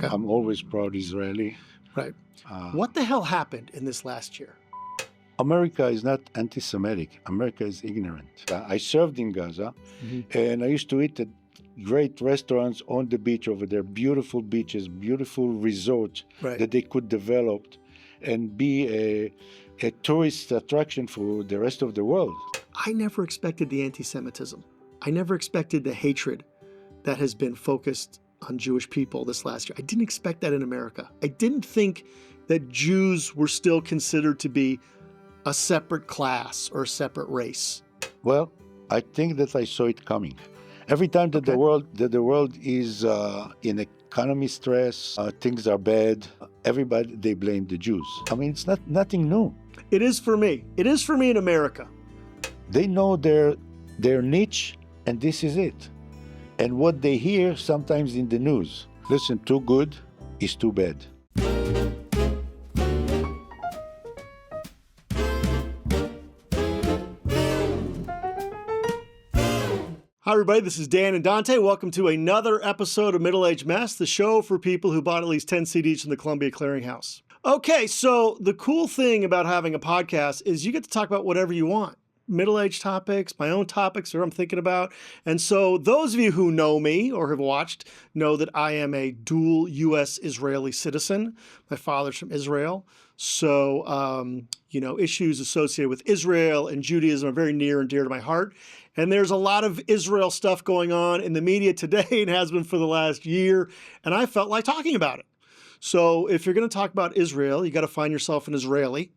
I'm always proud Israeli. Right. What the hell happened in this last year? America is not anti-Semitic. America is ignorant. I served in Gaza, and I used to eat at great restaurants on the beach over there, beautiful beaches, beautiful resorts that they could develop and be a tourist attraction for the rest of the world. I never expected the anti-Semitism. I never expected the hatred that has been focused on Jewish people this last year. I didn't expect that in America. I didn't think that Jews were still considered to be a separate class or a separate race. Well, I think that I saw it coming. Every time that the world is in economy stress, things are bad, everybody, they blame the Jews. I mean, it's nothing new. It is for me. It is for me in America. They know their niche, and this is it. And what they hear sometimes in the news. Listen, too good is too bad. Hi, everybody. This is Dan and Dante. Welcome to another episode of Middle Age Mess, the show for people who bought at least 10 CDs from the Columbia Clearinghouse. Okay, so the cool thing about having a podcast is you get to talk about whatever you want. Middle-aged topics, my own topics that I'm thinking about. And so those of you who know me or have watched know that I am a dual U.S.-Israeli citizen. My father's from Israel. So, issues associated with Israel and Judaism are very near and dear to my heart. And there's a lot of Israel stuff going on in the media today and has been for the last year. And I felt like talking about it. So if you're going to talk about Israel, you got to find yourself an Israeli,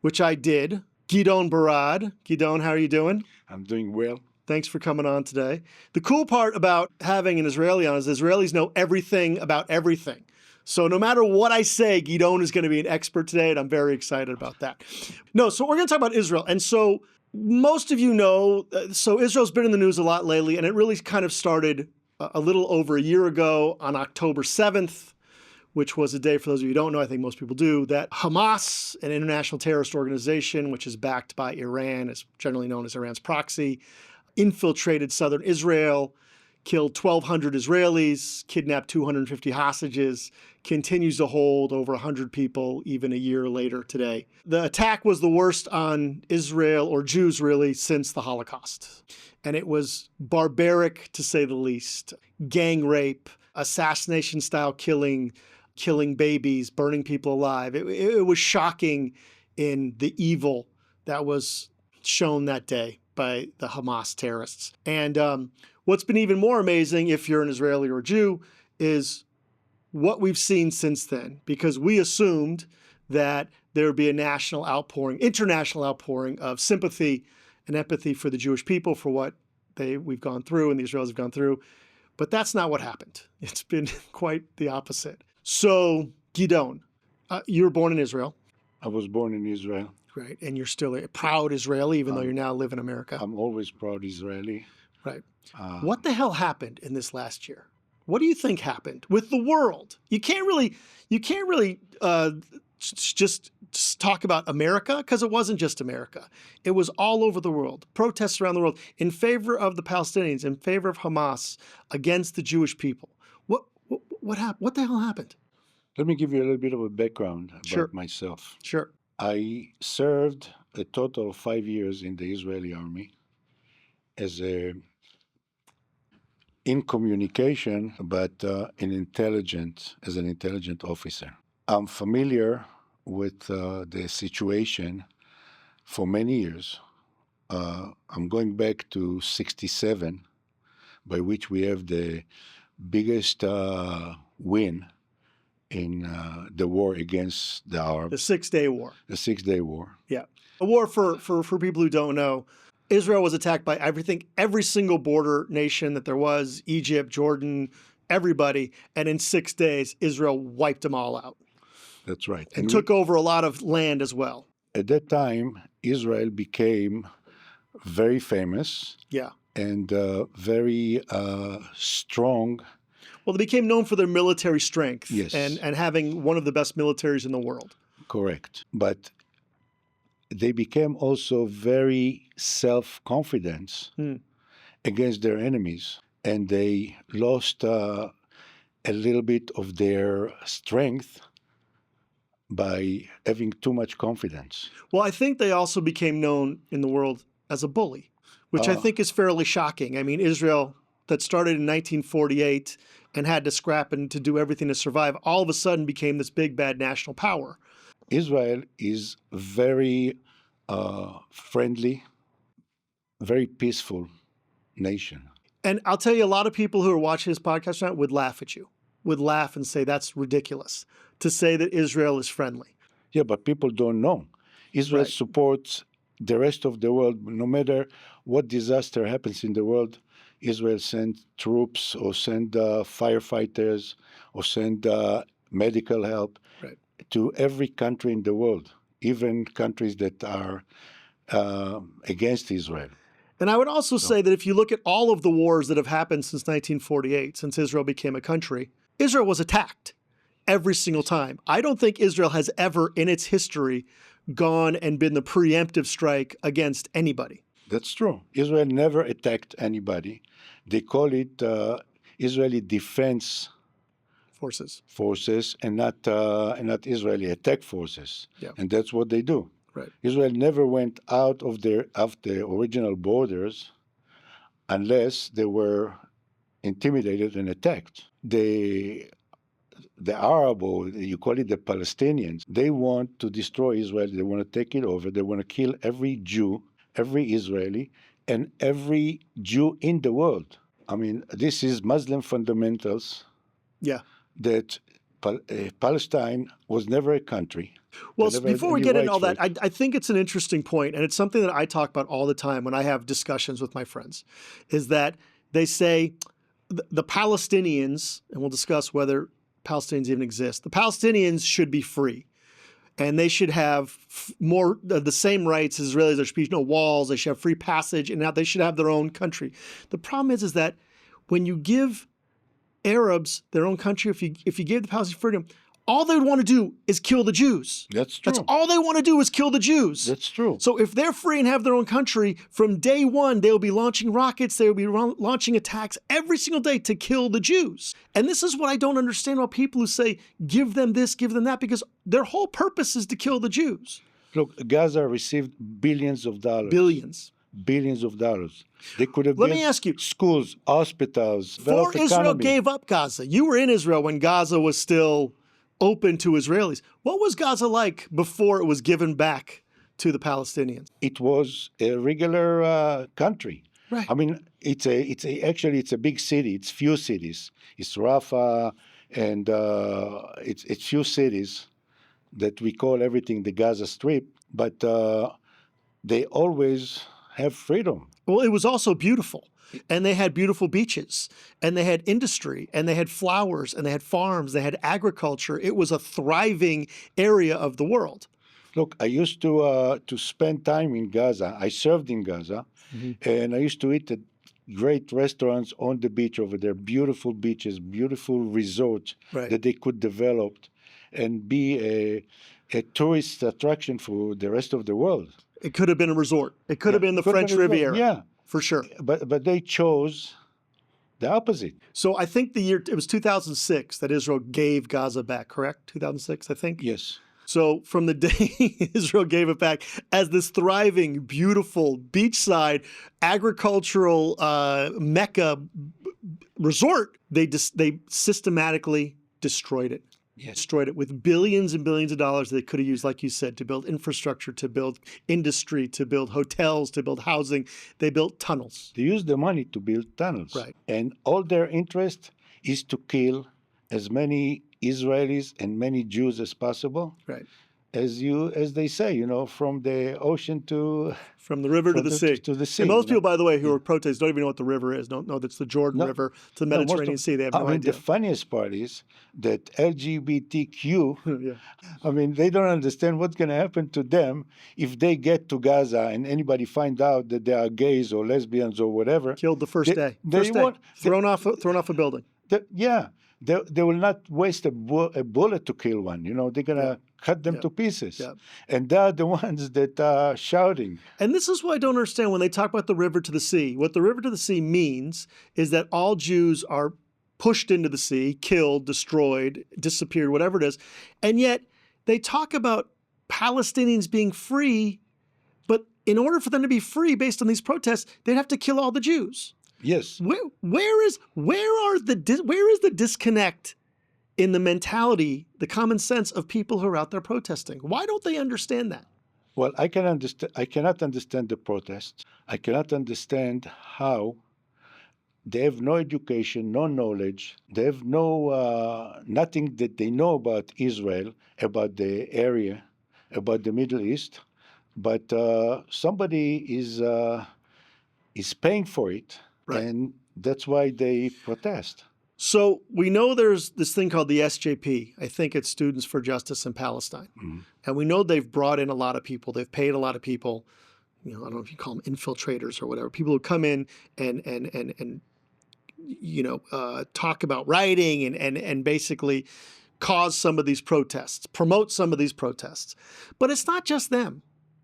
which I did. Giddon Barad. Giddon, how are you doing? I'm doing well. Thanks for coming on today. The cool part about having an Israeli on is Israelis know everything about everything. So no matter what I say, Giddon is going to be an expert today, and I'm very excited about that. No, so we're going to talk about Israel. And so most of you know, so Israel's been in the news a lot lately, and it really kind of started a little over a year ago on October 7th, which was a day, for those of you who don't know, I think most people do, that Hamas, an international terrorist organization, which is backed by Iran, is generally known as Iran's proxy, infiltrated southern Israel, killed 1,200 Israelis, kidnapped 250 hostages, continues to hold over 100 people even a year later today. The attack was the worst on Israel, or Jews really, since the Holocaust. And it was barbaric, to say the least. Gang rape, assassination-style killing babies, burning people alive. It was shocking in the evil that was shown that day by the Hamas terrorists. And what's been even more amazing, if you're an Israeli or a Jew, is what we've seen since then, because we assumed that there would be a national outpouring, international outpouring of sympathy and empathy for the Jewish people, for what we've gone through and the Israelis have gone through. But that's not what happened. It's been quite the opposite. So, Giddon, you were born in Israel. I was born in Israel. Right, and you're still a proud Israeli, even though you now live in America. I'm always proud Israeli. Right. What the hell happened in this last year? What do you think happened with the world? You can't really just talk about America, because it wasn't just America. It was all over the world. Protests around the world in favor of the Palestinians, in favor of Hamas, against the Jewish people. What happened? What the hell happened? Let me give you a little bit of a background about myself. Sure. I served a total of 5 years in the Israeli army in communication, but as an intelligent officer. I'm familiar with the situation for many years. I'm going back to 1967, by which we have the biggest win in the war against the Arabs. The 6-Day War. The 6-Day War. Yeah. A war, for people who don't know, Israel was attacked by every single border nation that there was, Egypt, Jordan, everybody. And in 6 days, Israel wiped them all out. That's right. And took over a lot of land as well. At that time, Israel became very famous. Yeah. And very strong. Well, they became known for their military strength. Yes. And having one of the best militaries in the world. Correct. But they became also very self-confident against their enemies. And they lost a little bit of their strength by having too much confidence. Well, I think they also became known in the world as a bully, which I think is fairly shocking. I mean, Israel, that started in 1948 and had to scrap and to do everything to survive, all of a sudden became this big, bad national power. Israel is very friendly, very peaceful nation. And I'll tell you, a lot of people who are watching this podcast now would laugh at you, would laugh and say, that's ridiculous to say that Israel is friendly. Yeah, but people don't know. Israel Right. supports the rest of the world. No matter what disaster happens in the world, Israel sends troops or send firefighters or send medical help Right. to every country in the world, even countries that are against Israel. And I would also say that if you look at all of the wars that have happened since 1948, since Israel became a country, Israel was attacked every single time. I don't think Israel has ever in its history gone and been the preemptive strike against anybody. That's true. Israel never attacked anybody. They call it Israeli Defense Forces and not Israeli attack forces. Yeah. And that's what they do. Right. Israel never went out of the original borders unless they were intimidated and attacked. The Arab, or you call it the Palestinians, they want to destroy Israel. They want to take it over. They want to kill every Jew, every Israeli, and every Jew in the world. I mean, this is Muslim fundamentals. Yeah. That Palestine was never a country. Well, before we get into all that, I think it's an interesting point, and it's something that I talk about all the time when I have discussions with my friends, is that they say the Palestinians, and we'll discuss whether Palestinians even exist, the Palestinians should be free. And they should have more the same rights as Israelis. There should be no walls. They should have free passage, and now they should have their own country. The problem is that when you give Arabs their own country, if you gave the Palestinians freedom, all they would want to do is kill the Jews. That's true. That's all they want to do is kill the Jews. That's true. So if they're free and have their own country, from day one, they'll be launching rockets, they'll be launching attacks every single day to kill the Jews. And this is what I don't understand about people who say, give them this, give them that, because their whole purpose is to kill the Jews. Look, Gaza received billions of dollars. Billions of dollars. They could have Let me ask you, schools, hospitals, before Israel gave up Gaza, you were in Israel when Gaza was still open to Israelis. What was Gaza like before it was given back to the Palestinians? It was a regular country. Right. I mean, actually it's a big city. It's few cities. It's Rafah, and it's few cities that we call everything the Gaza Strip. But they always have freedom. Well, it was also beautiful. And they had beautiful beaches, and they had industry, and they had flowers, and they had farms, they had agriculture. It was a thriving area of the world. Look, I used to spend time in Gaza. I served in Gaza, and I used to eat at great restaurants on the beach over there, beautiful beaches, beautiful resorts that they could develop and be a tourist attraction for the rest of the world. It could have been a resort. It could have been the French Riviera. Yeah. For sure. But they chose the opposite. So I think it was 2006 that Israel gave Gaza back, correct? 2006, I think? Yes. So from the day Israel gave it back as this thriving, beautiful, beachside, agricultural Mecca resort, they systematically destroyed it. Yes. Destroyed it with billions and billions of dollars they could have used, like you said, to build infrastructure, to build industry, to build hotels, to build housing. They built tunnels. They used the money to build tunnels. Right. And all their interest is to kill as many Israelis and many Jews as possible. Right. As they say, from the ocean to... From the river to the sea. To the sea. And most people, by the way, who are protesters don't even know what the river is. Don't know that's the Jordan River to the Mediterranean Sea. They have no idea. The funniest part is that LGBTQ, they don't understand what's going to happen to them if they get to Gaza and anybody find out that they are gays or lesbians or whatever. Killed the first day. Thrown off a building. They will not waste a bullet to kill one. They're going to cut them to pieces. Yeah. And they're the ones that are shouting. And this is what I don't understand when they talk about the river to the sea. What the river to the sea means is that all Jews are pushed into the sea, killed, destroyed, disappeared, whatever it is. And yet they talk about Palestinians being free, but in order for them to be free based on these protests, they'd have to kill all the Jews. Yes. Where is the disconnect in the mentality, the common sense of people who are out there protesting? Why don't they understand that? Well, I cannot understand the protests. I cannot understand how they have no education, no knowledge. They have nothing that they know about Israel, about the area, about the Middle East. But somebody is paying for it, Right. and that's why they protest. So we know there's this thing called the SJP. I think it's Students for Justice in Palestine. Mm-hmm. And we know they've brought in a lot of people. They've paid a lot of people. I don't know if you call them infiltrators or whatever. People who come in and talk about writing and basically cause some of these protests, promote some of these protests. But it's not just them.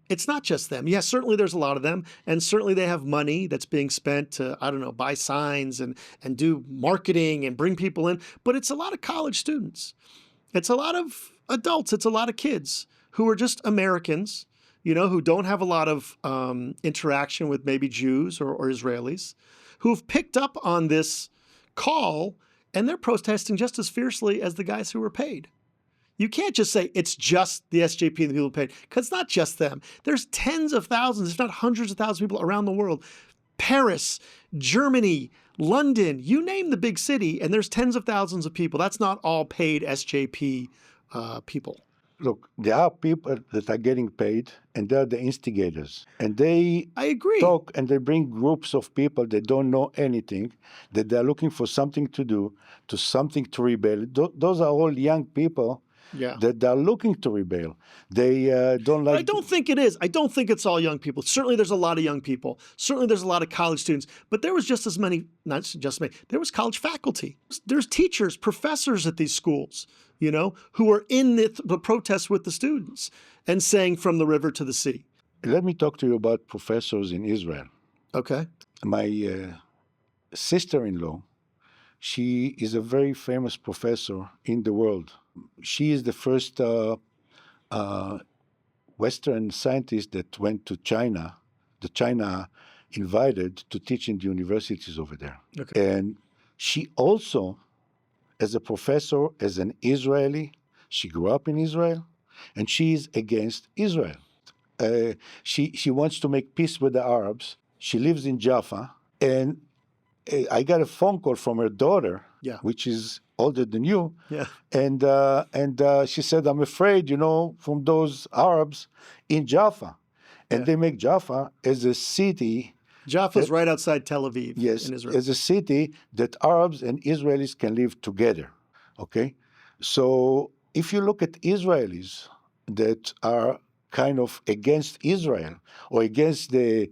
It's not just them. Yes, certainly there's a lot of them, and certainly they have money that's being spent to, buy signs and do marketing and bring people in. But it's a lot of college students. It's a lot of adults. It's a lot of kids who are just Americans, who don't have a lot of interaction with maybe Jews or Israelis, who've picked up on this call, and they're protesting just as fiercely as the guys who were paid. You can't just say it's just the SJP and the people who paid, because it's not just them. There's tens of thousands, if not hundreds of thousands of people around the world. Paris, Germany, London, you name the big city, and there's tens of thousands of people. That's not all paid SJP people. Look, there are people that are getting paid, and they're the instigators. And they I agree. talk, and they bring groups of people that don't know anything, that they're looking for something to do, something to rebel. Those are all young people. Yeah. That they're looking to rebel. They don't like. I don't think it is. I don't think it's all young people. Certainly there's a lot of young people. Certainly there's a lot of college students. But there was just as many, not just many, there was college faculty. There's teachers, professors at these schools, who are in the protests with the students and saying from the river to the sea. Let me talk to you about professors in Israel. Okay. My sister-in-law, she is a very famous professor in the world. She is the first Western scientist that went to China, that China invited to teach in the universities over there. Okay. And she also, as a professor, as an Israeli, she grew up in Israel, and she is against Israel. She wants to make peace with the Arabs. She lives in Jaffa, and I got a phone call from her daughter, which is older than you, and she said, "I'm afraid, from those Arabs in Jaffa," and they make Jaffa as a city. Jaffa's right outside Tel Aviv, in Israel. As a city that Arabs and Israelis can live together. Okay, so if you look at Israelis that are kind of against Israel or against the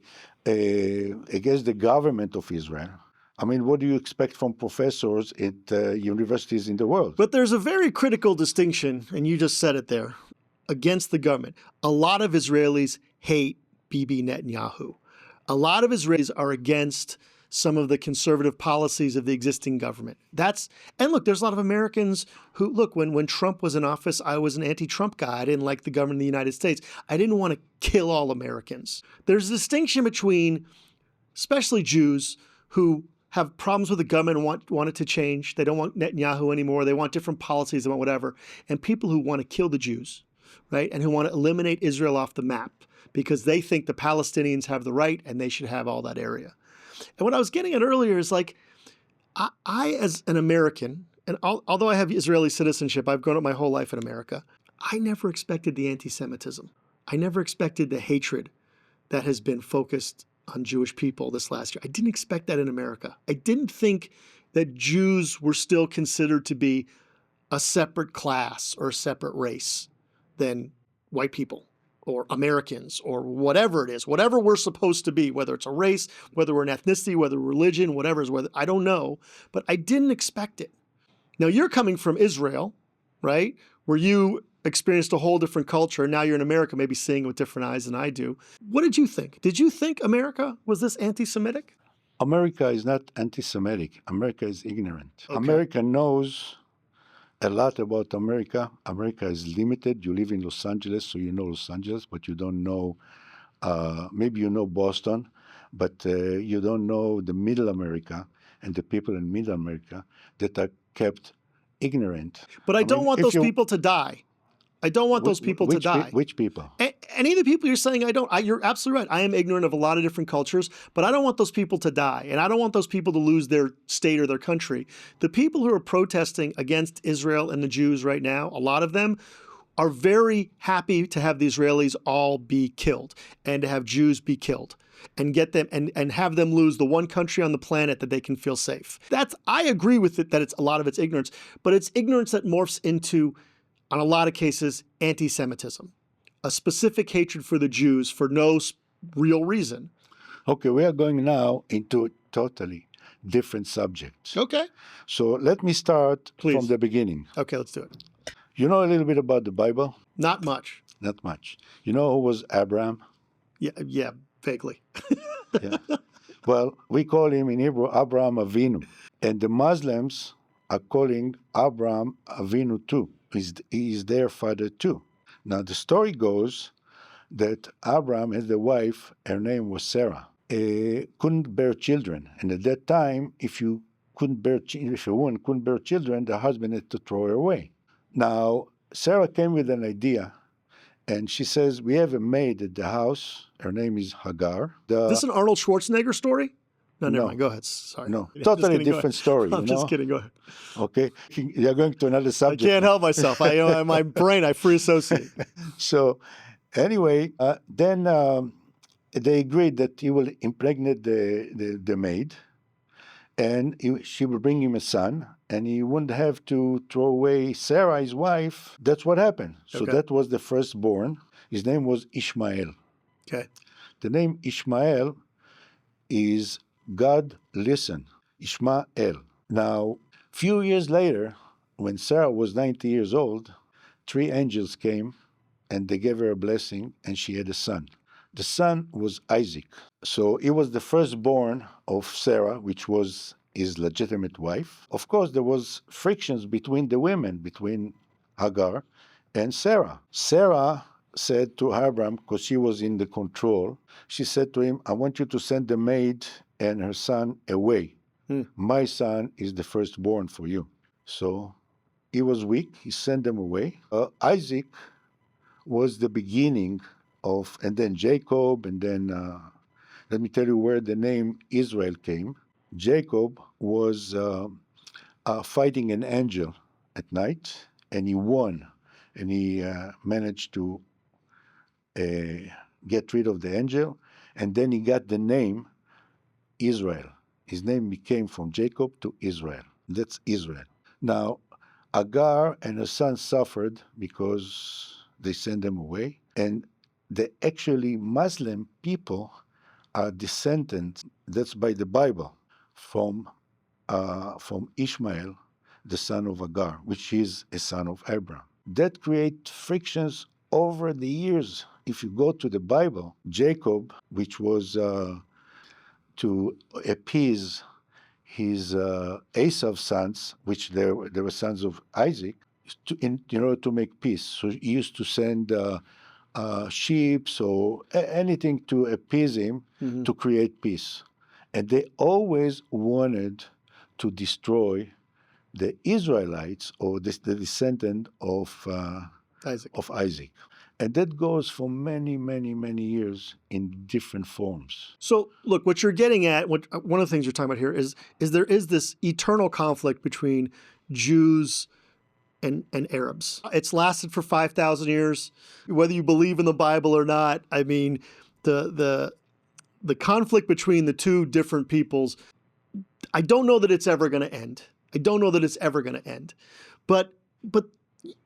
government of Israel. I mean, what do you expect from professors at universities in the world? But there's a very critical distinction, and you just said it there, against the government. A lot of Israelis hate Bibi Netanyahu. A lot of Israelis are against some of the conservative policies of the existing government. And look, there's a lot of Americans who, look, when Trump was in office, I was an anti-Trump guy. I didn't like the government of the United States. I didn't want to kill all Americans. There's a distinction between, especially Jews, who have problems with the government and want it to change. They don't want Netanyahu anymore. They want different policies. They want whatever. And people who want to kill the Jews, right? And who want to eliminate Israel off the map because they think the Palestinians have the right and they should have all that area. And what I was getting at earlier is like, I as an American, and although I have Israeli citizenship, I've grown up my whole life in America, I never expected the anti-Semitism. I never expected the hatred that has been focused on Jewish people this last year. I didn't expect that in America. I didn't think that Jews were still considered to be a separate class or a separate race than white people or Americans or whatever it is, whatever we're supposed to be, whether it's a race, whether we're an ethnicity, whether religion, whatever it is, whether, I don't know, but I didn't expect it. Now you're coming from Israel, right? Where you experienced a whole different culture, and now you're in America, maybe seeing it with different eyes than I do. What did you think? Did you think America was this anti-Semitic? America is not anti-Semitic. America is ignorant. Okay. America knows a lot about America. America is limited. You live in Los Angeles, so you know Los Angeles, but you don't know, maybe you know Boston, but you don't know the Middle America and the people in Middle America that are kept ignorant. But I don't mean, want if those you- people to die. I don't want those people to die. Which people? Any of the people you're saying, you're absolutely right. I am ignorant of a lot of different cultures, but I don't want those people to die. And I don't want those people to lose their state or their country. The people who are protesting against Israel and the Jews right now, a lot of them are very happy to have the Israelis all be killed and to have Jews be killed and get them and have them lose the one country on the planet that they can feel safe. I agree with it that a lot of it's ignorance, but it's ignorance that morphs into, on a lot of cases, anti-Semitism, a specific hatred for the Jews for no real reason. Okay, we are going now into a totally different subject. Okay. So let me start Please. from the beginning. Okay, let's do it. You know a little bit about the Bible? Not much. Not much. You know who was Abraham? Yeah, vaguely. Yeah. Well, we call him in Hebrew Abraham Avinu. And the Muslims are calling Abraham Avinu too. He is their father too. Now, the story goes that Abraham had a wife, her name was Sarah, couldn't bear children. And at that time, if a woman couldn't bear children, the husband had to throw her away. Now, Sarah came with an idea, and she says, we have a maid at the house. Her name is Hagar. Is this an Arnold Schwarzenegger story? No, never No. mind. Go ahead. Sorry. No, Just totally kidding, go different ahead. story. I'm just kidding. Go ahead. Okay, you're going to another I subject. can't help myself. My brain, I free associate. So, anyway, then they agreed that he will impregnate the maid, and she will bring him a son, and he wouldn't have to throw away Sarah, his wife. That's what happened. So Okay. that was the firstborn. His name was Ishmael. Okay. The name Ishmael is God listen, Ishmael. Now, few years later, when Sarah was 90 years old, 3 angels came and they gave her a blessing, and she had a son. The son was Isaac. So he was the firstborn of Sarah, which was his legitimate wife. Of course, there was frictions between the women, between Hagar and Sarah. Sarah said to Abraham, because she was in the control, she said to him, I want you to send the maid and her son away. My son is the firstborn for you. So he was weak. He sent them away. Isaac was the beginning of, and then Jacob, and then let me tell you where the name Israel came. Jacob was fighting an angel at night, and he won, and he managed to get rid of the angel, and then he got the name Israel. His name became from Jacob to Israel. That's Israel. Now, Agar and her son suffered because they sent them away, and the actually Muslim people are descendants, that's by the Bible, from Ishmael, the son of Agar, which is a son of Abraham. That creates frictions over the years. If you go to the Bible, Jacob, which was to appease his Esau's sons, which they were sons of Isaac, in order to make peace. So he used to send sheep or anything to appease him to create peace. And they always wanted to destroy the Israelites or the descendant of Isaac. And that goes for many, many, many years in different forms. So, look, what you're getting at, one of the things you're talking about here is there is this eternal conflict between Jews and Arabs. It's lasted for 5,000 years. Whether you believe in the Bible or not, I mean, the conflict between the two different peoples, I don't know that it's ever going to end. But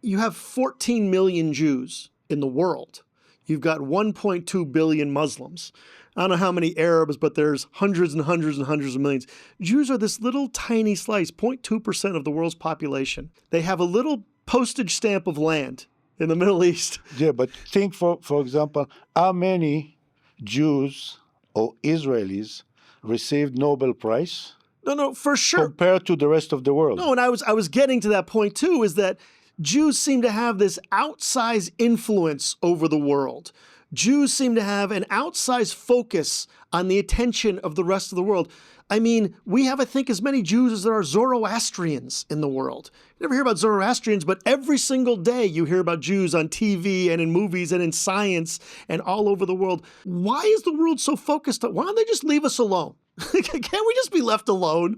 you have 14 million Jews in the world. You've got 1.2 billion Muslims. I don't know how many Arabs, but there's hundreds and hundreds and hundreds of millions. Jews are this little tiny slice, 0.2% of the world's population. They have a little postage stamp of land in the Middle East. Yeah, but think, for example, how many Jews or Israelis received Nobel Prize No, for sure. compared to the rest of the world. No, and I was getting to that point too, is that Jews seem to have this outsized influence over the world. Jews seem to have an outsized focus on the attention of the rest of the world. I mean, we have, I think, as many Jews as there are Zoroastrians in the world. You never hear about Zoroastrians, but every single day you hear about Jews on TV and in movies and in science and all over the world. Why is the world so focused on, why don't they just leave us alone? Can't we just be left alone?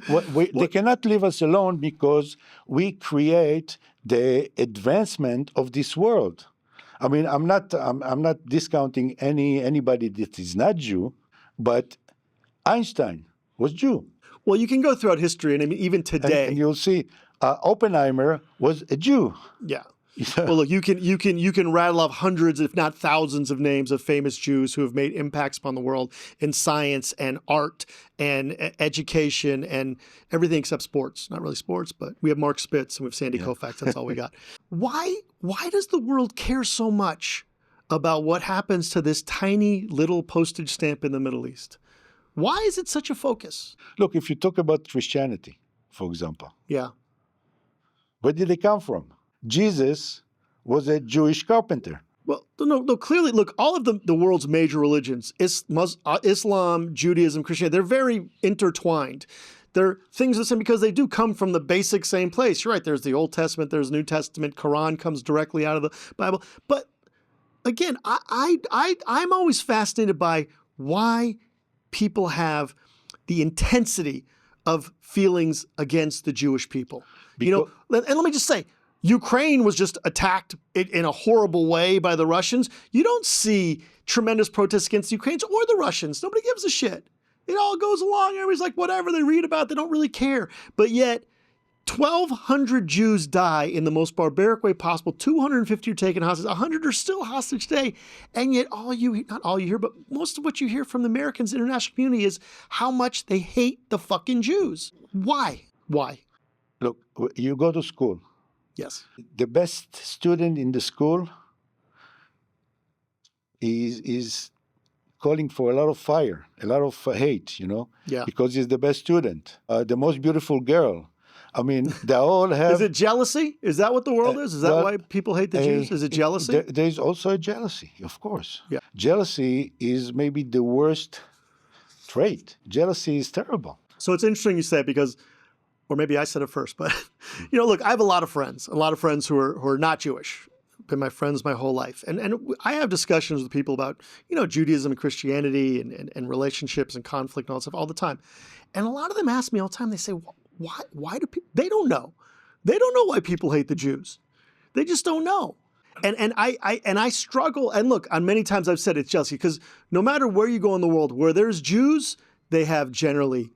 They cannot leave us alone because we create the advancement of this world. I mean, I'm not discounting anybody that is not Jew, but Einstein was Jew. Well, you can go throughout history, and I mean, even today, And you'll see Oppenheimer was a Jew. yeah. Well, look, you can rattle off hundreds, if not thousands, of names of famous Jews who have made impacts upon the world in science and art and education and everything except sports. Not really sports, but we have Mark Spitz and we have Sandy Koufax. That's all we got. Why does the world care so much about what happens to this tiny little postage stamp in the Middle East? Why is it such a focus? Look, if you talk about Christianity, for example, Yeah. where did they come from? Jesus was a Jewish carpenter. Well, no, clearly, look, all of the world's major religions, Islam, Judaism, Christianity, they're very intertwined. They're things the same because they do come from the basic same place. You're right, there's the Old Testament, there's New Testament, Quran comes directly out of the Bible. But again, I'm always fascinated by why people have the intensity of feelings against the Jewish people. And let me just say, Ukraine was just attacked in a horrible way by the Russians. You don't see tremendous protests against the Ukrainians or the Russians. Nobody gives a shit. It all goes along. Everybody's like, whatever they read about, they don't really care. But yet, 1,200 Jews die in the most barbaric way possible. 250 are taken hostage. 100 are still hostage today. And yet, not all you hear, but most of what you hear from the Americans international community is how much they hate the fucking Jews. Why? Look, you go to school. Yes. The best student in the school is calling for a lot of fire, a lot of hate, Yeah. because he's the best student. The most beautiful girl. I mean, they all have... Is it jealousy? Is that what the world is? Is that why people hate the Jews? Is it jealousy? There's also a jealousy, of course. Yeah. Jealousy is maybe the worst trait. Jealousy is terrible. So it's interesting you say it because, or maybe I said it first, but look, I have a lot of friends who are not Jewish. Been my friends my whole life. And I have discussions with people about, Judaism and Christianity and relationships and conflict and all that stuff all the time. And a lot of them ask me all the time, they say, why do people, they don't know. They don't know why people hate the Jews. They just don't know. And I struggle, and look, on many times I've said it's jealousy, because no matter where you go in the world, where there's Jews, they have generally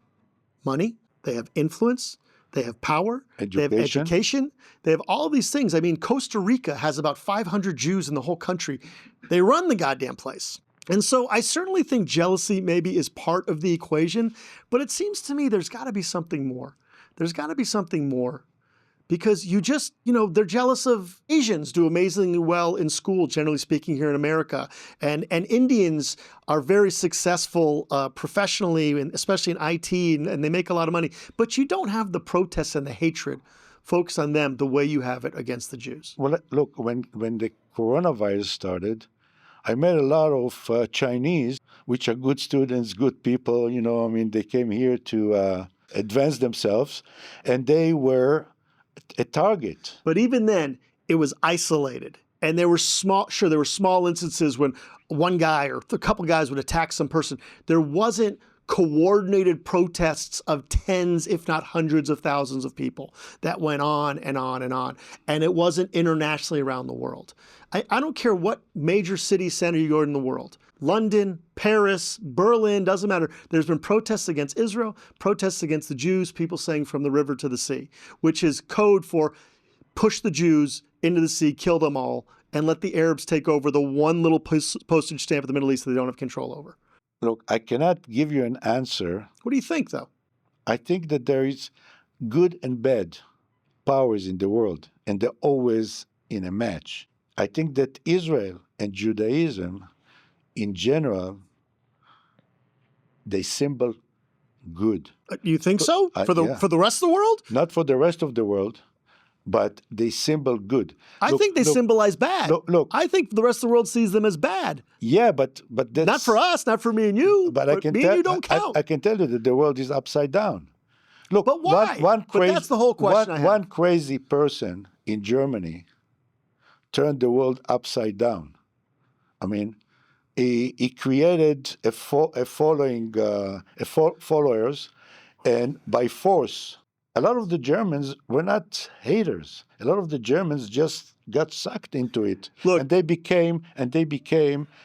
money, they have influence, they have power, they have education, they have all these things. I mean, Costa Rica has about 500 Jews in the whole country. They run the goddamn place. And so I certainly think jealousy maybe is part of the equation, but it seems to me there's got to be something more. There's got to be something more. Because they're jealous of Asians do amazingly well in school, generally speaking, here in America. And Indians are very successful professionally, and especially in IT, and they make a lot of money. But you don't have the protests and the hatred focused on them the way you have it against the Jews. Well, look, when the coronavirus started, I met a lot of Chinese, which are good students, good people. They came here to advance themselves, and they were a target. But even then, it was isolated. And there were small instances when one guy or a couple guys would attack some person. There wasn't coordinated protests of tens, if not hundreds of thousands of people that went on and on and on. And it wasn't internationally around the world. I don't care what major city center you go in the world. London, Paris, Berlin, doesn't matter. There's been protests against Israel, protests against the Jews, people saying from the river to the sea, which is code for push the Jews into the sea, kill them all, and let the Arabs take over the one little postage stamp of the Middle East that they don't have control over. Look, I cannot give you an answer. What do you think, though? I think that there is good and bad powers in the world, and they're always in a match. I think that Israel and Judaism, in general, they symbol good. You think so? Yeah. For the rest of the world? Not for the rest of the world, but they symbol good. I think they symbolize bad. Look. I think the rest of the world sees them as bad. Yeah, but that's not for us, not for me and you. But I can me tell and you don't count. I can tell you that the world is upside down. Look, but why? But that's the whole question I have. One crazy person in Germany turned the world upside down. I mean, he created followers, and by force. A lot of the Germans were not haters. A lot of the Germans just got sucked into it, and they became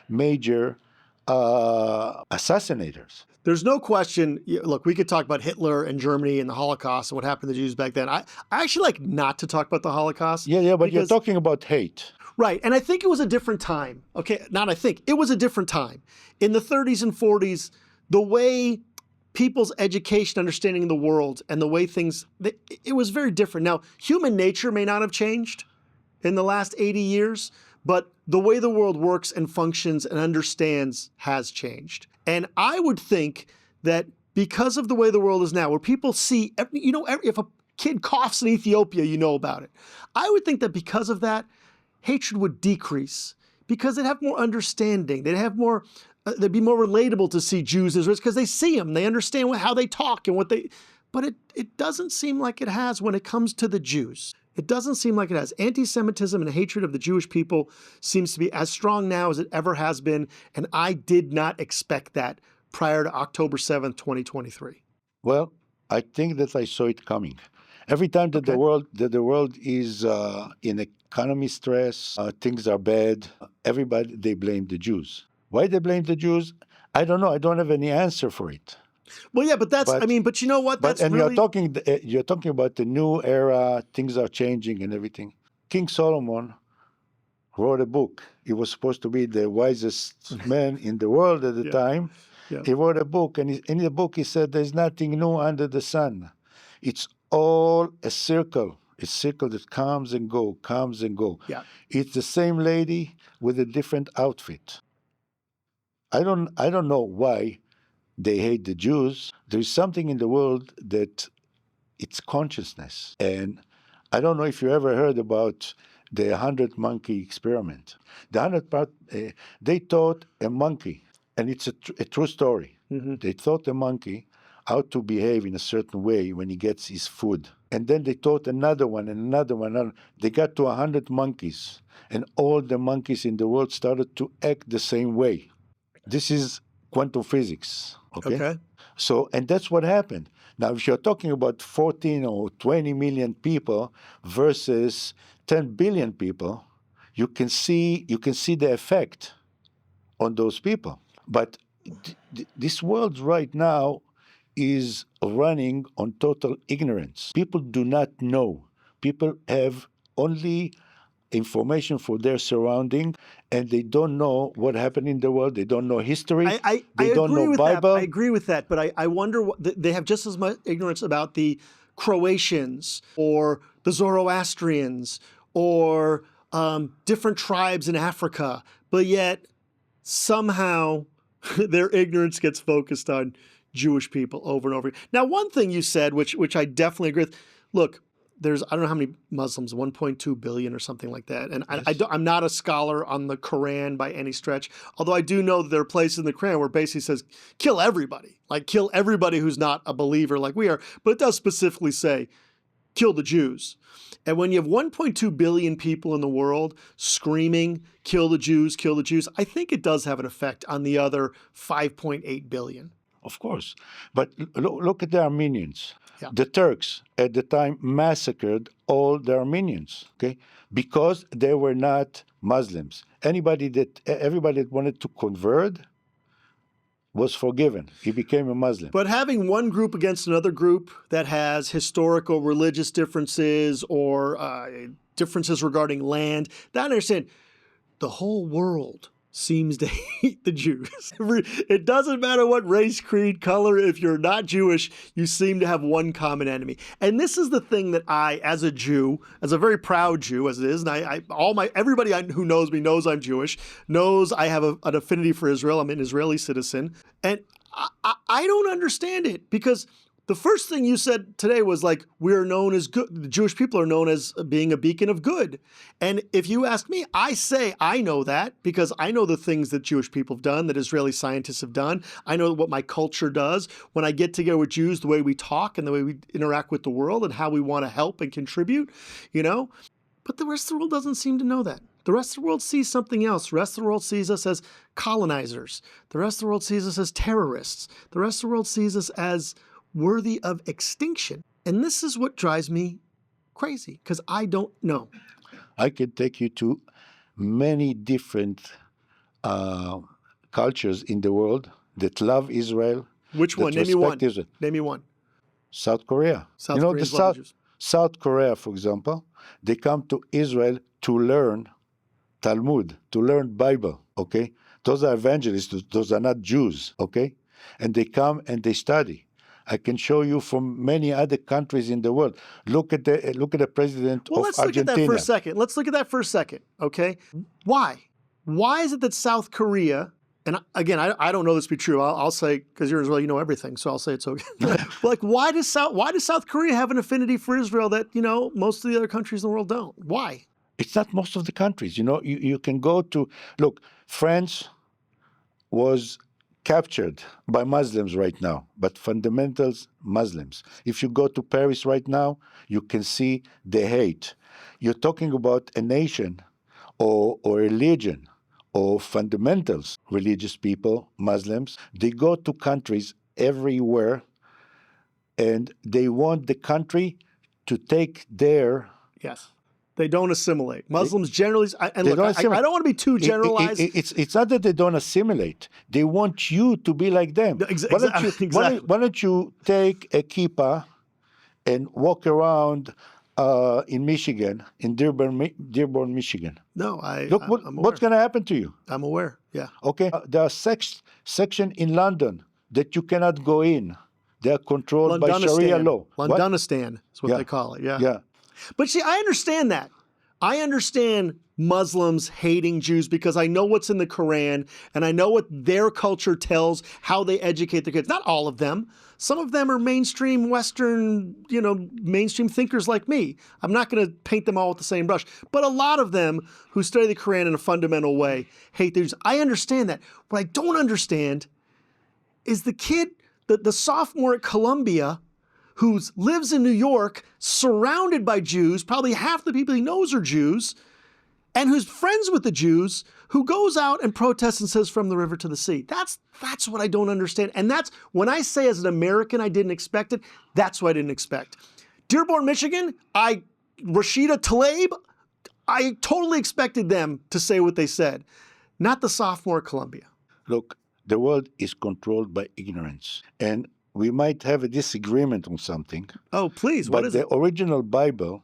major assassinators. There's no question. Look, we could talk about Hitler and Germany and the Holocaust and what happened to the Jews back then. I actually like not to talk about the Holocaust. Yeah, but you're talking about hate. Right, and I think it was a different time. Okay, not I think. It was a different time. In the 30s and 40s, the way people's education, understanding of the world, and the way things, it was very different. Now, human nature may not have changed in the last 80 years, but the way the world works and functions and understands has changed. And I would think that because of the way the world is now, where people see, if a kid coughs in Ethiopia, you know about it. I would think that because of that, hatred would decrease because they'd have more understanding. They'd have more, they'd be more relatable to see Jews as because they see them. They understand how they talk and what they, but it doesn't seem like it has when it comes to the Jews. It doesn't seem like it has. Anti-Semitism and hatred of the Jewish people seems to be as strong now as it ever has been, and I did not expect that prior to October 7th, 2023. Well, I think that I saw it coming. Every time that the world is in economy stress, things are bad, they blame the Jews. Why they blame the Jews? I don't know. I don't have any answer for it. Well, yeah, but you know what? You're talking about the new era. Things are changing and everything. King Solomon wrote a book. He was supposed to be the wisest man in the world at the time. Yeah. He wrote a book, and in the book he said, "There's nothing new under the sun. It's all a circle that comes and go. Yeah. It's the same lady with a different outfit." I don't know why they hate the Jews. There is something in the world that it's consciousness. And I don't know if you ever heard about the 100 monkey experiment. They taught a monkey, and it's a true story. Mm-hmm. They taught a monkey how to behave in a certain way when he gets his food. And then they taught another one and another one. They got to 100 monkeys, and all the monkeys in the world started to act the same way. This is quantum physics. Okay. So, and that's what happened. Now, if you're talking about 14 or 20 million people versus 10 billion people, you can see the effect on those people. But this world right now is running on total ignorance. People do not know. People have only information for their surrounding, and they don't know what happened in the world. They don't know history. They don't know Bible. I agree with that, but I wonder they have just as much ignorance about the Croatians or the Zoroastrians or different tribes in Africa, but yet somehow their ignorance gets focused on Jewish people over and over again. Now, one thing you said, which I definitely agree with, look, there's, I don't know how many Muslims, 1.2 billion or something like that. And yes. I'm not a scholar on the Quran by any stretch, although I do know that there are places in the Quran where it basically says, kill everybody, like kill everybody who's not a believer like we are. But it does specifically say, kill the Jews. And when you have 1.2 billion people in the world screaming, kill the Jews, I think it does have an effect on the other 5.8 billion. Of course. But look at the Armenians. Yeah. The Turks at the time massacred all the Armenians, okay, because they were not Muslims. Everybody that wanted to convert was forgiven. He became a Muslim. But having one group against another group that has historical religious differences or differences regarding land, that I understand. The whole world seems to hate the Jews. It doesn't matter what race, creed, color. If you're not Jewish, you seem to have one common enemy. And this is the thing that I, as a Jew, as a very proud Jew as it is, and everybody who knows me knows I'm Jewish, knows I have an affinity for Israel. I'm an Israeli citizen. And I don't understand it, because the first thing you said today was like, we're known as good. The Jewish people are known as being a beacon of good. And if you ask me, I say I know that because I know the things that Jewish people have done, that Israeli scientists have done. I know what my culture does. When I get together with Jews, the way we talk and the way we interact with the world and how we want to help and contribute, But the rest of the world doesn't seem to know that. The rest of the world sees something else. The rest of the world sees us as colonizers. The rest of the world sees us as terrorists. The rest of the world sees us as worthy of extinction. And this is what drives me crazy, because I don't know. I can take you to many different cultures in the world that love Israel. Which one? Name me one. Name me one. South Korea. South Koreans love the Jews. South Korea, for example, they come to Israel to learn Talmud, to learn Bible, okay? Those are evangelists, those are not Jews, okay? And they come and they study. I can show you from many other countries in the world. Look at the president of Argentina. Let's look at that for a second. Let's look at that for a second, okay? Why? Why is it that South Korea, and again, I don't know this to be true. I'll say, because you're Israel, you know everything, so I'll say it's okay. Like, why does South Korea have an affinity for Israel that, most of the other countries in the world don't? Why? It's not most of the countries. You can go to, look, France was captured by Muslims right now, but fundamentals Muslims. If you go to Paris right now, you can see the hate. You're talking about a nation or religion or fundamentals, religious people, Muslims. They go to countries everywhere and they want the country to take their... Yes. They don't assimilate. Muslims generally, I don't want to be too generalized. It's not that they don't assimilate. They want you to be like them. Exactly. Why don't you take a kippah and walk around in Michigan, in Dearborn, Michigan? No, Look, what's going to happen to you? I'm aware, yeah. Okay, there are section in London that you cannot go in. They are controlled by Sharia law. Londonistan is what they call it, yeah. But see, I understand that. I understand Muslims hating Jews because I know what's in the Quran and I know what their culture tells, how they educate their kids. Not all of them. Some of them are mainstream Western, mainstream thinkers like me. I'm not going to paint them all with the same brush. But a lot of them who study the Quran in a fundamental way hate the Jews. I understand that. What I don't understand is the kid, the sophomore at Columbia, who lives in New York, surrounded by Jews, probably half the people he knows are Jews, and who's friends with the Jews, who goes out and protests and says, from the river to the sea. That's what I don't understand. And that's, when I say as an American I didn't expect it, that's what I didn't expect. Dearborn, Michigan, Rashida Tlaib, I totally expected them to say what they said. Not the sophomore at Columbia. Look, the world is controlled by ignorance. And we might have a disagreement on something. Oh, please, what is it? But the original Bible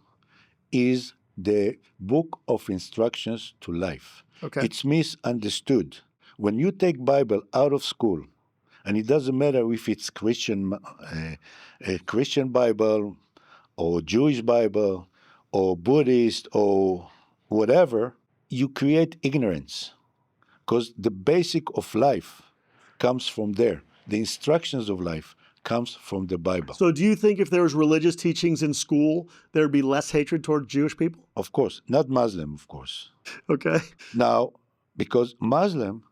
is the book of instructions to life. Okay. It's misunderstood. When you take Bible out of school, and it doesn't matter if it's Christian, a Christian Bible, or Jewish Bible, or Buddhist, or whatever, you create ignorance. Because the basic of life comes from there. The instructions of life comes from the Bible. So do you think if there was religious teachings in school, there'd be less hatred toward Jewish people? Of course. Not Muslim, of course. Okay. Now, because Muslim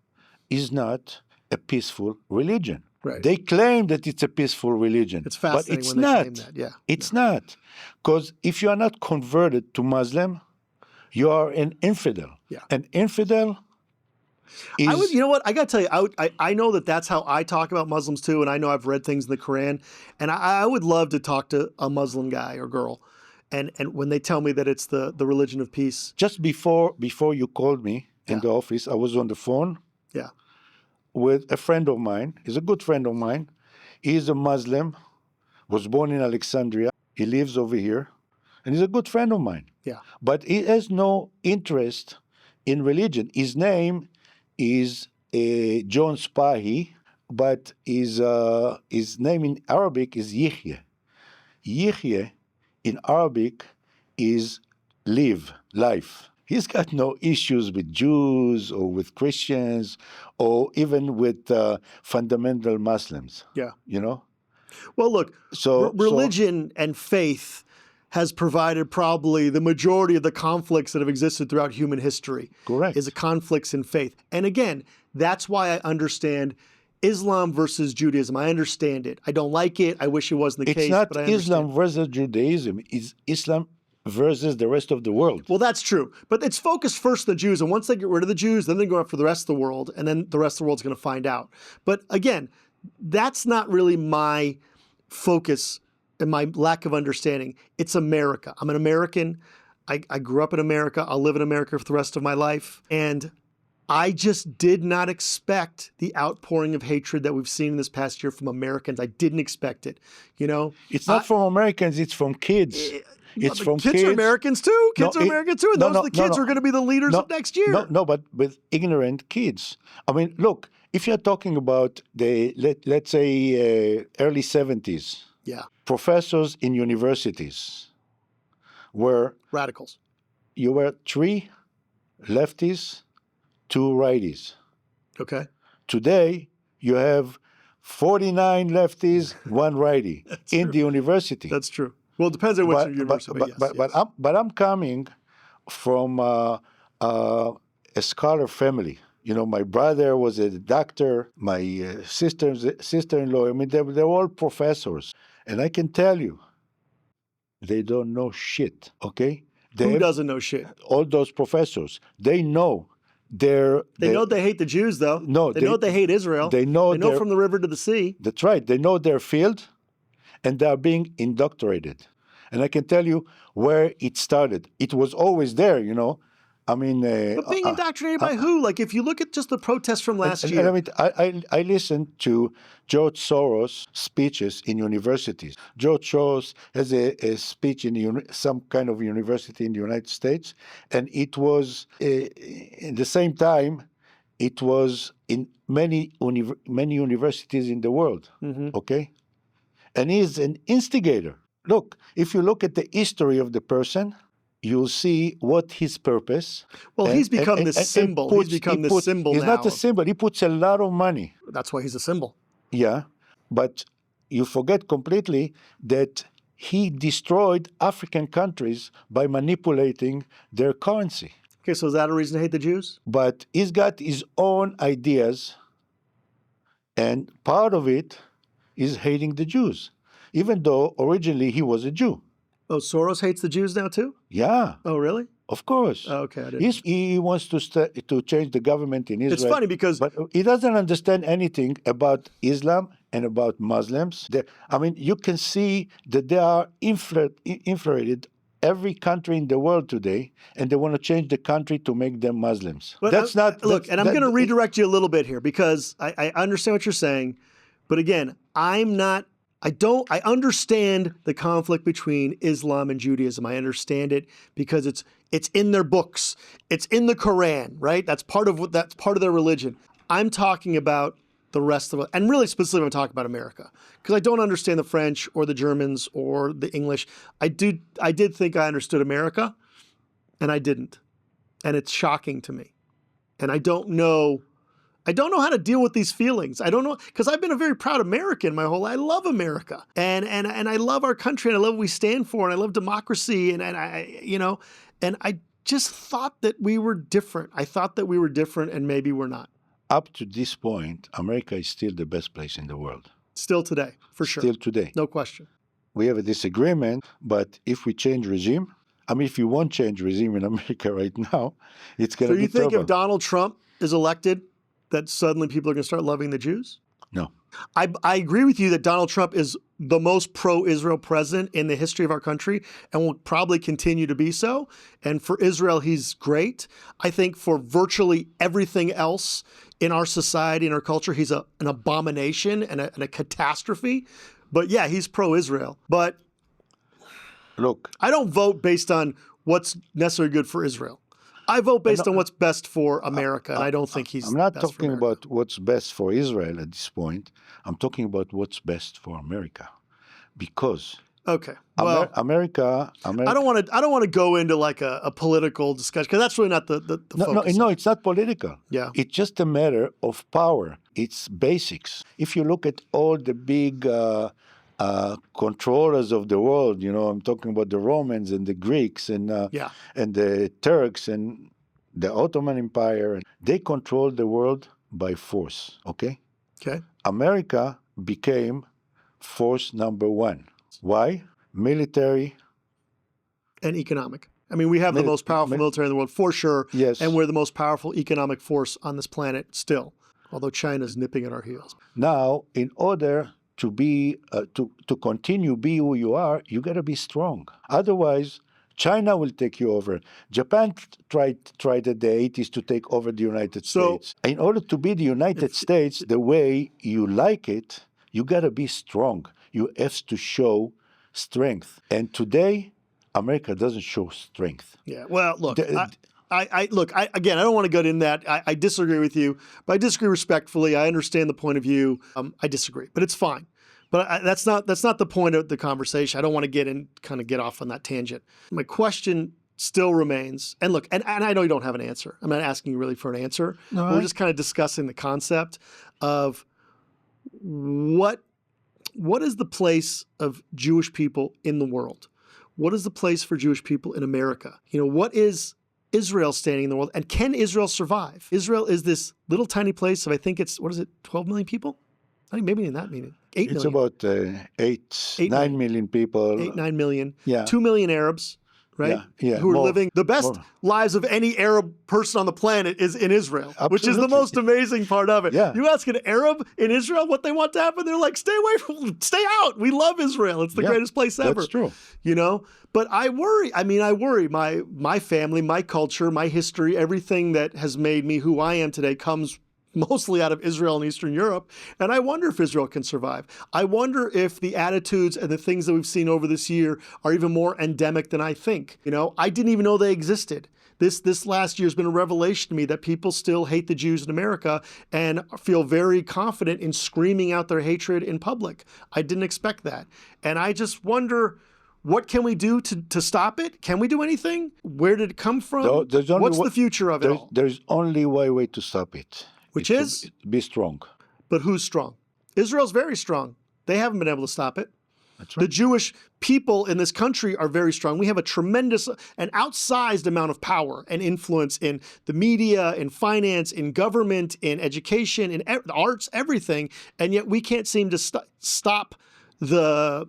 is not a peaceful religion. Right. They claim that it's a peaceful religion. It's fascinating but it's when they not. claim that. Yeah. It's not. Because if you are not converted to Muslim, you are an infidel. Yeah. An infidel is... you know what? I got to tell you, I know that's how I talk about Muslims too, and I know I've read things in the Quran, and I would love to talk to a Muslim guy or girl, and when they tell me that it's the religion of peace. Just before you called me in the office, I was on the phone with a friend of mine. He's a good friend of mine. He's a Muslim, was born in Alexandria. He lives over here, and he's a good friend of mine. Yeah. But he has no interest in religion. His name is John Spahi, but his name in Arabic is Yihye. Yihye in Arabic is life. He's got no issues with Jews or with Christians or even with fundamental Muslims. Yeah. You know? Well, look, So religion and faith has provided probably the majority of the conflicts that have existed throughout human history. Correct. Is conflicts in faith. And again, that's why I understand Islam versus Judaism. I understand it. I don't like it. I wish it wasn't the It's case. not but I understand. Islam versus Judaism. It's Islam versus the rest of the world. Well, that's true. But it's focused first on the Jews. And once they get rid of the Jews, then they go after the rest of the world. And then the rest of the world's going to find out. But again, that's not really my focus and my lack of understanding. It's America. I'm an American. I grew up in America. I'll live in America for the rest of my life. And I just did not expect the outpouring of hatred that we've seen in this past year from Americans. I didn't expect it. You know, It's not from Americans, it's from kids. It's from kids are Americans too. Kids are Americans too. And those are the kids who are going to be the leaders of next year. No, but with ignorant kids. I mean, look, if you're talking about let's say early 70s, Yeah. professors in universities were, Radicals. you were 3 lefties, 2 righties. Okay. Today, you have 49 lefties, 1 righty in the university. That's true. Well, it depends on which university. But I'm coming from a scholar family. You know, my brother was a doctor. My sister-in-law. I mean, they're all professors, and I can tell you, they don't know shit. Okay, Who doesn't know shit? all those professors. They know They know they hate the Jews, though. No, they know they hate Israel. They know from the river to the sea. That's right. They know their field, and they are being indoctrinated. And I can tell you where it started. It was always there, you know. I mean, But being indoctrinated by who? Like, if you look at just the protests from last year. I mean, I listened to George Soros' speeches in universities. George Soros has a speech in some kind of university in the United States, and it was in the same time, it was in many universities in the world. Okay, and he's an instigator. Look, if you look at the history of the person, you'll see what his purpose. Well, he's become this symbol. He's become this symbol now. He's not a symbol. He puts a lot of money. That's why he's a symbol. Yeah, but you forget completely that he destroyed African countries by manipulating their currency. Okay, so is that a reason to hate the Jews? But he's got his own ideas, and part of it is hating the Jews, even though originally he was a Jew. Oh, Soros hates the Jews now too? Yeah. Oh, really? Of course. Oh, okay, I didn't. He wants to change the government in Israel. It's funny because... But he doesn't understand anything about Islam and about Muslims. I mean, you can see that they are infiltrated every country in the world today, and they want to change the country to make them Muslims. But That's not... Look, and I'm going to redirect you a little bit here because I understand what you're saying. But again, I understand the conflict between Islam and Judaism. I understand it because it's in their books. It's in the Quran, right? That's part of their religion. I'm talking about the rest of it, and really specifically I'm talking about America because I don't understand the French or the Germans or the English. I did think I understood America, and I didn't. And it's shocking to me. And I don't know how to deal with these feelings. I don't know, because I've been a very proud American my whole life. I love America, and I love our country, and I love what we stand for, and I love democracy, and I just thought that we were different. I thought that we were different, and maybe we're not. Up to this point, America is still the best place in the world. Still today, for sure. Still today. No question. We have a disagreement, but if we change regime, I mean, if you won't change regime in America right now, it's going to be So you think trouble. if Donald Trump is elected, that suddenly people are going to start loving the Jews? No. I agree with you that Donald Trump is the most pro-Israel president in the history of our country and will probably continue to be so. And for Israel, he's great. I think for virtually everything else in our society and our culture, he's an abomination and a catastrophe. But yeah, he's pro-Israel. But look, I don't vote based on what's necessarily good for Israel. I vote based on what's best for America, and I don't think he's I'm not best for talking America. about what's best for Israel at this point. I'm talking about what's best for America. Because Okay. Well, America, I don't want to go into like a political discussion because that's really not the focus. No, it's not political. Yeah. It's just a matter of power. It's basics. If you look at all the big controllers of the world, I'm talking about the Romans and the Greeks and the Turks and the Ottoman Empire. They controlled the world by force. Okay. Okay. America became force number one. Why? Military and economic. I mean, we have the most powerful military in the world for sure. Yes. And we're the most powerful economic force on this planet still, although China's nipping at our heels. Now, in order to be to continue be who you are, you got to be strong. Otherwise, China will take you over. Japan tried at the 80s to take over the United States. In order to be the United States the way you like it, you got to be strong. You have to show strength. And today, America doesn't show strength. Yeah. Well, look, I don't want to get in that. I disagree with you, but I disagree respectfully. I understand the point of view. I disagree, but it's fine. But that's not the point of the conversation. I don't want to get off on that tangent. My question still remains, and look, and I know you don't have an answer. I'm not asking you really for an answer. No, we're just kind of discussing the concept of what is the place of Jewish people in the world? What is the place for Jewish people in America? What is Israel standing in the world? And can Israel survive? Israel is this little tiny place of, I think it's, 12 million people? I think maybe in that meaning. 8 million. It's about 9 million people. 9 million. Yeah. 2 million Arabs, right? Yeah. Who are living the best lives of any Arab person on the planet is in Israel, Absolutely. Which is the most amazing part of it. Yeah. You ask an Arab in Israel what they want to happen, they're like, stay out. We love Israel. It's the greatest place ever. That's true. But I worry. My family, my culture, my history, everything that has made me who I am today comes mostly out of Israel and Eastern Europe. And I wonder if Israel can survive. I wonder if the attitudes and the things that we've seen over this year are even more endemic than I think. I didn't even know they existed. This last year has been a revelation to me that people still hate the Jews in America and feel very confident in screaming out their hatred in public. I didn't expect that. And I just wonder, what can we do to stop it? Can we do anything? Where did it come from? What's the future of it all? There's only one way to stop it. Which is? Be strong. But who's strong? Israel's very strong. They haven't been able to stop it. That's right. The Jewish people in this country are very strong. We have a tremendous, an outsized amount of power and influence in the media, in finance, in government, in education, in arts, everything. And yet we can't seem to stop the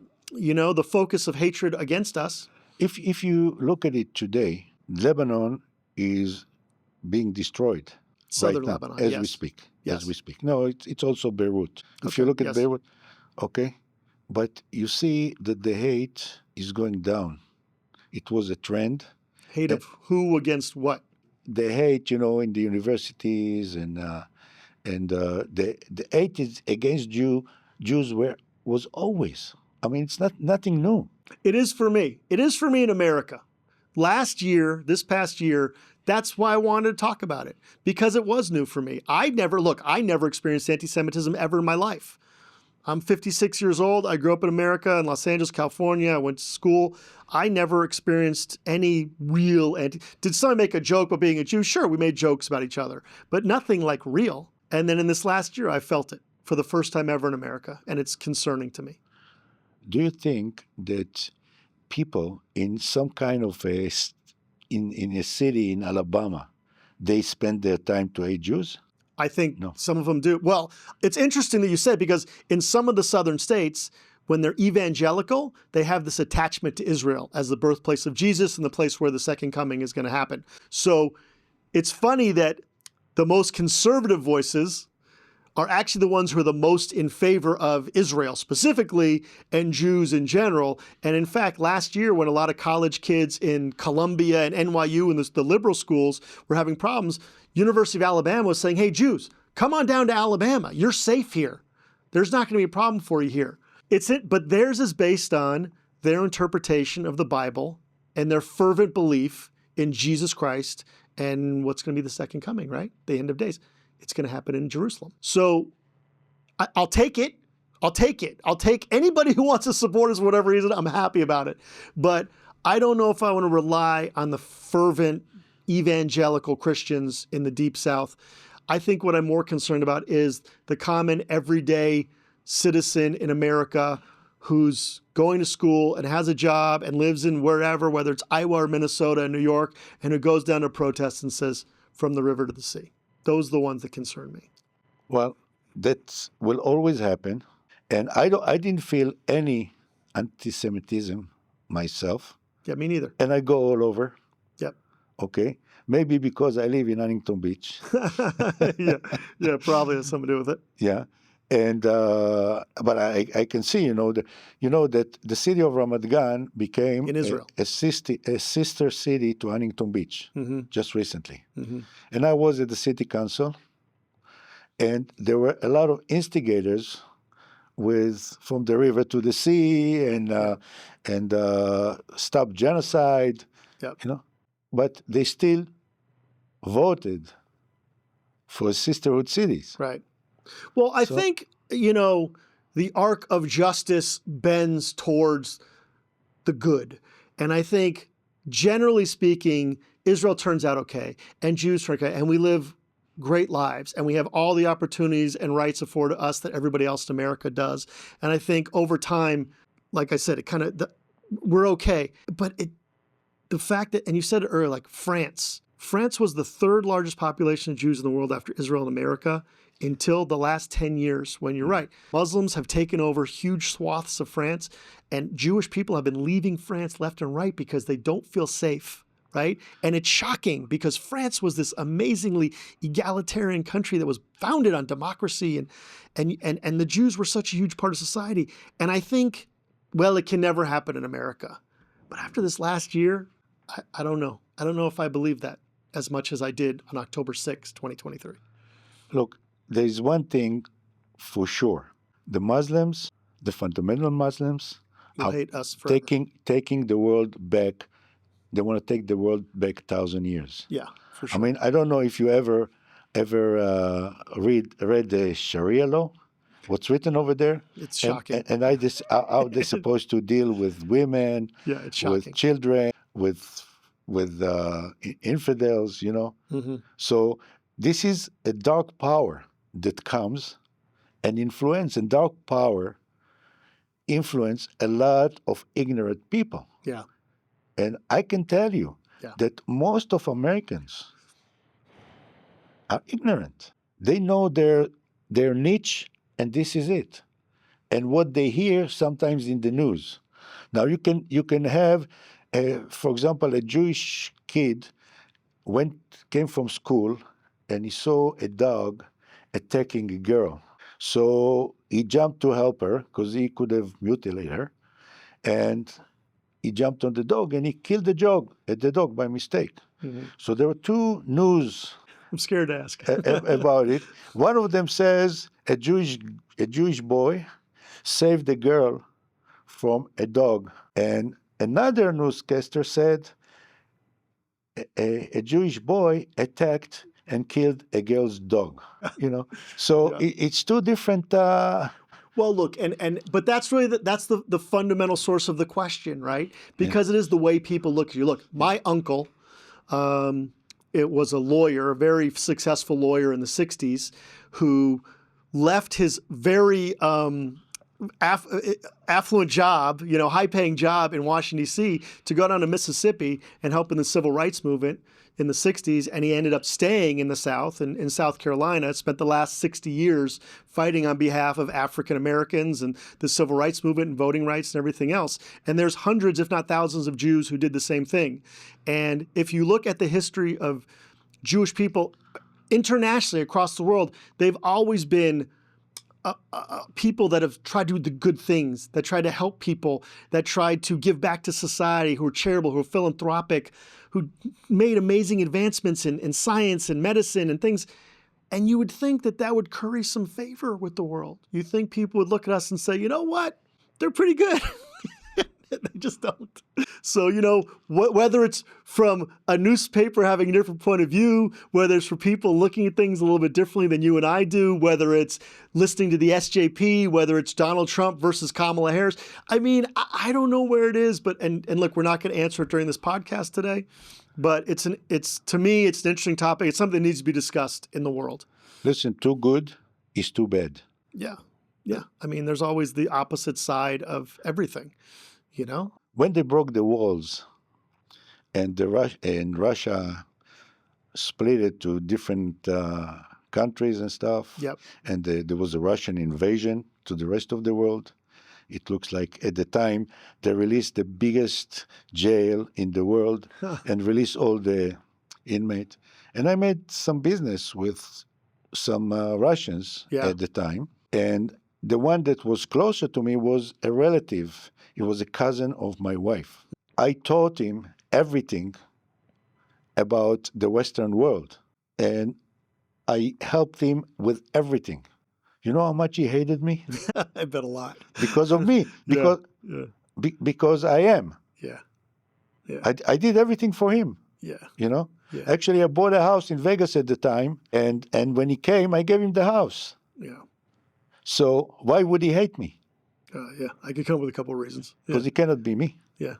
focus of hatred against us. If you look at it today, Lebanon is being destroyed. Southern right Lebanon, now, as yes. we speak. Yes. As we speak. No, it's also Beirut. If Okay, you look at yes. Beirut, okay, but you see that the hate is going down. It was a trend. Hate of who against what? The hate, in the universities and the hate is against Jews was always. I mean, it's nothing new. It is for me. It is for me in America. This past year, that's why I wanted to talk about it, because it was new for me. I never experienced anti-Semitism ever in my life. I'm 56 years old. I grew up in America, in Los Angeles, California. I went to school. I never experienced any real Did somebody make a joke about being a Jew? Sure, we made jokes about each other, but nothing like real. And then in this last year, I felt it for the first time ever in America, and it's concerning to me. Do you think that people in some kind of in a city in Alabama, they spend their time to hate Jews? I think some of them do. Well, it's interesting that you said, because in some of the southern states, when they're evangelical, they have this attachment to Israel as the birthplace of Jesus and the place where the second coming is going to happen. So it's funny that the most conservative voices are actually the ones who are the most in favor of Israel specifically and Jews in general. And in fact, last year when a lot of college kids in Columbia and NYU and the liberal schools were having problems, University of Alabama was saying, hey, Jews, come on down to Alabama. You're safe here. There's not going to be a problem for you here. But theirs is based on their interpretation of the Bible and their fervent belief in Jesus Christ And what's going to be the second coming, right? The end of days. It's going to happen in Jerusalem. So I'll take it. I'll take it. I'll take anybody who wants to support us for whatever reason. I'm happy about it. But I don't know if I want to rely on the fervent evangelical Christians in the Deep South. I think what I'm more concerned about is the common everyday citizen in America who's going to school and has a job and lives in wherever, whether it's Iowa or Minnesota and New York, and who goes down to protest and says, from the river to the sea. Those are the ones that concern me. Well, that will always happen. And I didn't feel any anti-Semitism myself. Yeah, me neither. And I go all over. Yep. Okay. Maybe because I live in Huntington Beach. yeah, probably has something to do with it. Yeah. And but I can see, that the city of Ramat Gan became in Israel a sister city to Huntington Beach just recently. Mm-hmm. And I was at the city council, and there were a lot of instigators from the river to the sea and stop genocide. Yep. But they still voted for sisterhood cities. Right. Well, I think, the arc of justice bends towards the good. And I think, generally speaking, Israel turns out okay, and Jews turn out okay, and we live great lives, and we have all the opportunities and rights afforded to us that everybody else in America does. And I think over time, like I said, we're okay. But the fact that, and you said it earlier, like France was the third largest population of Jews in the world after Israel and America until the last 10 years, when you're right. Muslims have taken over huge swaths of France, and Jewish people have been leaving France left and right because they don't feel safe, right? And it's shocking because France was this amazingly egalitarian country that was founded on democracy, and the Jews were such a huge part of society. And I think, well, it can never happen in America. But after this last year, I don't know. I don't know if I believe that as much as I did on October 6, 2023. Look, there's one thing for sure. The Muslims, the fundamental Muslims, will hate us forever. taking the world back. They want to take the world back 1,000 years. Yeah, for sure. I mean, I don't know if you ever read the Sharia law. What's written over there? It's shocking. And how they're supposed to deal with women, yeah, it's shocking. with children, with infidels, Mm-hmm. So this is a dark power that comes and dark power influence a lot of ignorant people. Yeah. And I can tell you that most of Americans are ignorant. They know their niche, and this is it. And what they hear sometimes in the news. Now you can have, for example, a Jewish kid came from school and he saw a dog attacking a girl. So he jumped to help her because he could have mutilated her, and he jumped on the dog and he killed the dog by mistake. Mm-hmm. So there were two news. I'm scared to ask about it. One of them says a Jewish boy saved a girl from a dog, and another newscaster said a Jewish boy attacked and killed a girl's dog. So it's two different. Well, look, but that's really that's the fundamental source of the question, right? Because it is the way people look at you. Look, my uncle, it was a lawyer, a very successful lawyer in the 60s, who left his very affluent job, high-paying job in Washington, D.C., to go down to Mississippi and help in the civil rights movement in the 60s, and he ended up staying in the South, in South Carolina, spent the last 60 years fighting on behalf of African Americans and the civil rights movement and voting rights and everything else. And there's hundreds, if not thousands, of Jews who did the same thing. And if you look at the history of Jewish people internationally across the world, they've always been people that have tried to do the good things, that tried to help people, that tried to give back to society, who are charitable, who are philanthropic, who made amazing advancements in science and medicine and things. And you would think that would curry some favor with the world. You think people would look at us and say, you know what? They're pretty good. They just don't. So, whether it's from a newspaper having a different point of view, whether it's for people looking at things a little bit differently than you and I do, whether it's listening to the SJP, whether it's Donald Trump versus Kamala Harris. I mean, I don't know where it is, but and look, we're not going to answer it during this podcast today, but to me, it's an interesting topic. It's something that needs to be discussed in the world. Listen, too good is too bad. Yeah. Yeah. I mean, there's always the opposite side of everything, When they broke the walls and Russia split it to different countries and stuff, Yep. and there was a Russian invasion to the rest of the world, it looks like at the time they released the biggest jail in the world and released all the inmates. And I made some business with some Russians at the time. And the one that was closer to me was a relative. He was a cousin of my wife. I taught him everything about the Western world. And I helped him with everything. You know how much he hated me? I bet a lot. Because of me. Because I am. Yeah. Yeah. I did everything for him. Yeah. Yeah. Actually, I bought a house in Vegas at the time, and when he came, I gave him the house. Yeah. So why would he hate me? Yeah, I could come up with a couple of reasons. Because he cannot be me. Yeah.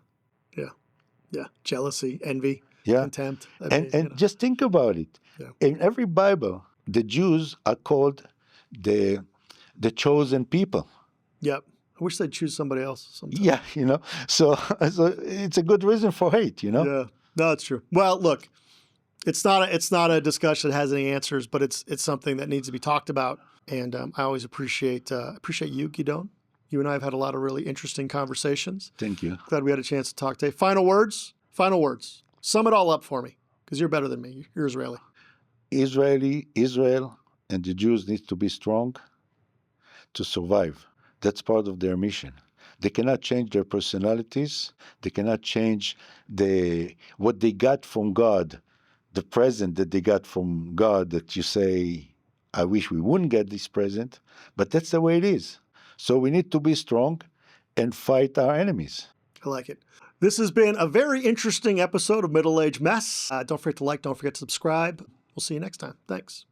Jealousy, envy, contempt. And just think about it. Yeah. In every Bible, the Jews are called the chosen people. Yep. I wish they'd choose somebody else sometime. Yeah, so it's a good reason for hate, Yeah, no, it's true. Well, look, it's not a discussion that has any answers, but it's something that needs to be talked about. And I always appreciate you, Giddon. You and I have had a lot of really interesting conversations. Thank you. Glad we had a chance to talk today. Final words. Sum it all up for me, because you're better than me. You're Israeli. Israel and the Jews need to be strong to survive. That's part of their mission. They cannot change their personalities. They cannot change what they got from God, the present that they got from God that you say, I wish we wouldn't get this present, but that's the way it is. So we need to be strong and fight our enemies. I like it. This has been a very interesting episode of Middle Age Mess. Don't forget to like, don't forget to subscribe. We'll see you next time. Thanks.